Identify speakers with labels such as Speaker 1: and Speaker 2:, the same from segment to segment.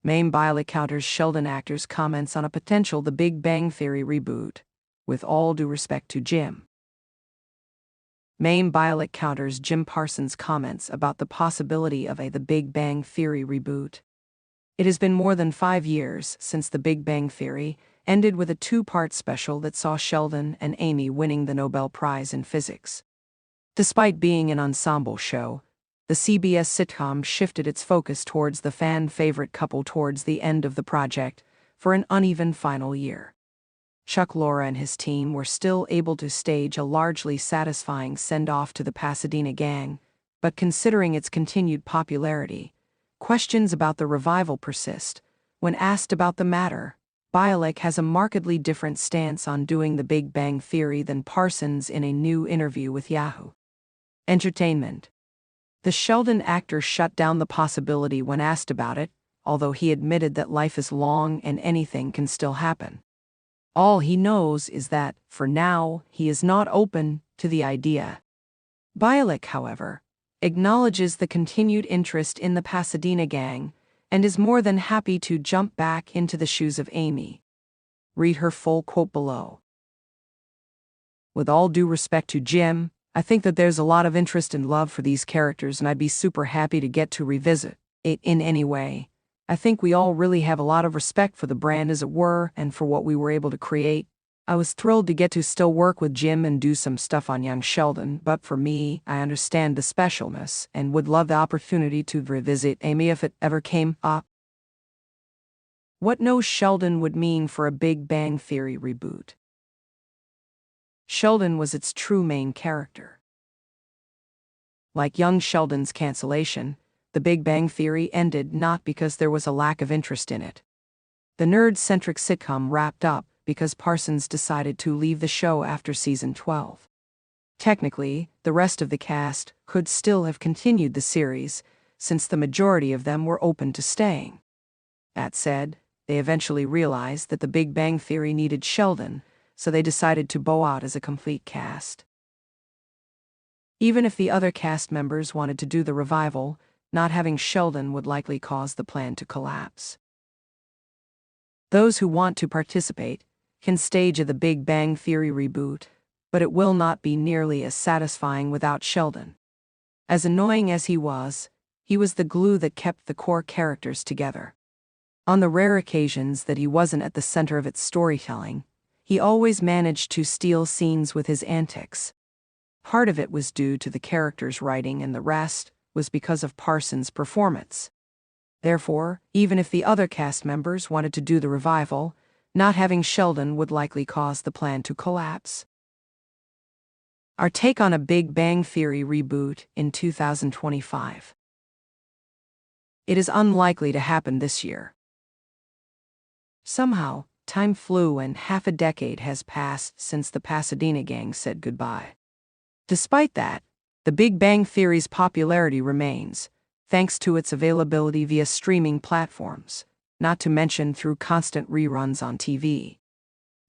Speaker 1: Mame Bialik counters Sheldon actor's comments on a potential The Big Bang Theory reboot. With all due respect to Jim. Mame Bialik counters Jim Parsons' comments about the possibility of a The Big Bang Theory reboot. It has been more than 5 years since The Big Bang Theory ended with a 2-part special that saw Sheldon and Amy winning the Nobel Prize in Physics. Despite being an ensemble show, the CBS sitcom shifted its focus towards the fan-favorite couple towards the end of the project for an uneven final year. Chuck Lorre and his team were still able to stage a largely satisfying send-off to the Pasadena gang, but considering its continued popularity, questions about the revival persist. When asked about the matter, Bialik has a markedly different stance on doing The Big Bang Theory than Parsons in a new interview with Yahoo! Entertainment. The Sheldon actor shut down the possibility when asked about it, although he admitted that life is long and anything can still happen. All he knows is that, for now, he is not open to the idea. Bialik, however, acknowledges the continued interest in the Pasadena gang and is more than happy to jump back into the shoes of Amy. Read her full quote below. With all due respect to Jim, I think that there's a lot of interest and love for these characters, and I'd be super happy to get to revisit it in any way. I think we all really have a lot of respect for the brand, as it were, and for what we were able to create. I was thrilled to get to still work with Jim and do some stuff on young Sheldon, but for me, I understand the specialness and would love the opportunity to revisit Amy if it ever came up. What No Sheldon would mean for a Big Bang Theory reboot. Sheldon was its true main character. Like young Sheldon's cancellation, The Big Bang Theory ended not because there was a lack of interest in it. The nerd-centric sitcom wrapped up because Parsons decided to leave the show after season 12. Technically, the rest of the cast could still have continued the series, since the majority of them were open to staying. That said, they eventually realized that The Big Bang Theory needed Sheldon, so they decided to bow out as a complete cast. Even if the other cast members wanted to do the revival, not having Sheldon would likely cause the plan to collapse. Those who want to participate can stage a The Big Bang Theory reboot, but it will not be nearly as satisfying without Sheldon. As annoying as he was the glue that kept the core characters together. On the rare occasions that he wasn't at the center of its storytelling, he always managed to steal scenes with his antics. Part of it was due to the character's writing, and the rest was because of Parsons' performance. Therefore, even if the other cast members wanted to do the revival, not having Sheldon would likely cause the plan to collapse. Our take on a Big Bang Theory reboot in 2025. It is unlikely to happen this year. Somehow, time flew and half a decade has passed since the Pasadena gang said goodbye. Despite that, The Big Bang Theory's popularity remains, thanks to its availability via streaming platforms, not to mention through constant reruns on TV.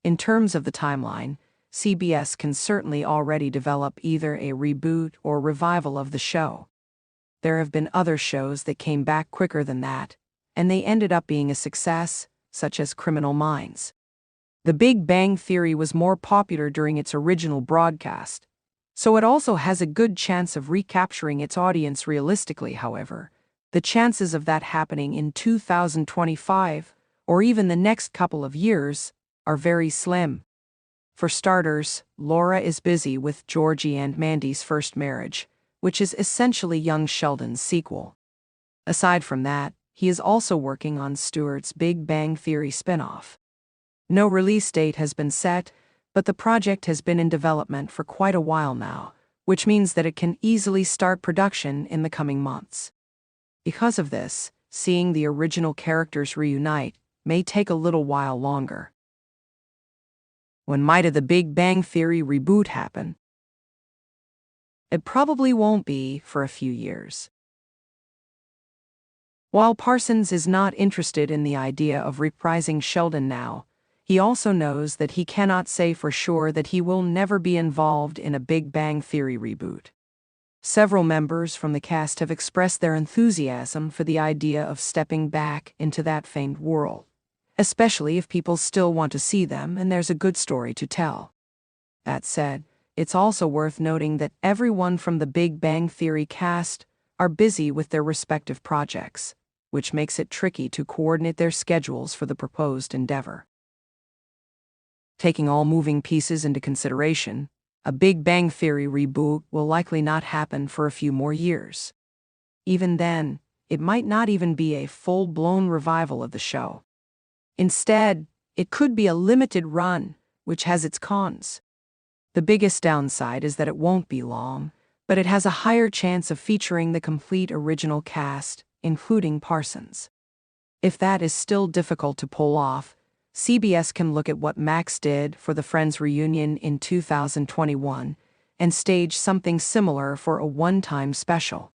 Speaker 1: In terms of the timeline, CBS can certainly already develop either a reboot or revival of the show. There have been other shows that came back quicker than that, and they ended up being a success, such as Criminal Minds. The Big Bang Theory was more popular during its original broadcast, so it also has a good chance of recapturing its audience realistically. However, the chances of that happening in 2025, or even the next couple of years, are very slim. For starters, Laura is busy with Georgie and Mandy's First Marriage, which is essentially young Sheldon's sequel. Aside from that, he is also working on Stewart's Big Bang Theory spin-off. No release date has been set, but the project has been in development for quite a while now, which means that it can easily start production in the coming months. Because of this, seeing the original characters reunite may take a little while longer. When might The Big Bang Theory reboot happen? It probably won't be for a few years. While Parsons is not interested in the idea of reprising Sheldon now, he also knows that he cannot say for sure that he will never be involved in a Big Bang Theory reboot. Several members from the cast have expressed their enthusiasm for the idea of stepping back into that famed world, especially if people still want to see them and there's a good story to tell. That said, it's also worth noting that everyone from the Big Bang Theory cast are busy with their respective projects, which makes it tricky to coordinate their schedules for the proposed endeavor. Taking all moving pieces into consideration, a Big Bang Theory reboot will likely not happen for a few more years. Even then, it might not even be a full-blown revival of the show. Instead, it could be a limited run, which has its cons. The biggest downside is that it won't be long, but it has a higher chance of featuring the complete original cast, including Parsons. If that is still difficult to pull off, CBS can look at what Max did for the Friends reunion in 2021 and stage something similar for a one-time special.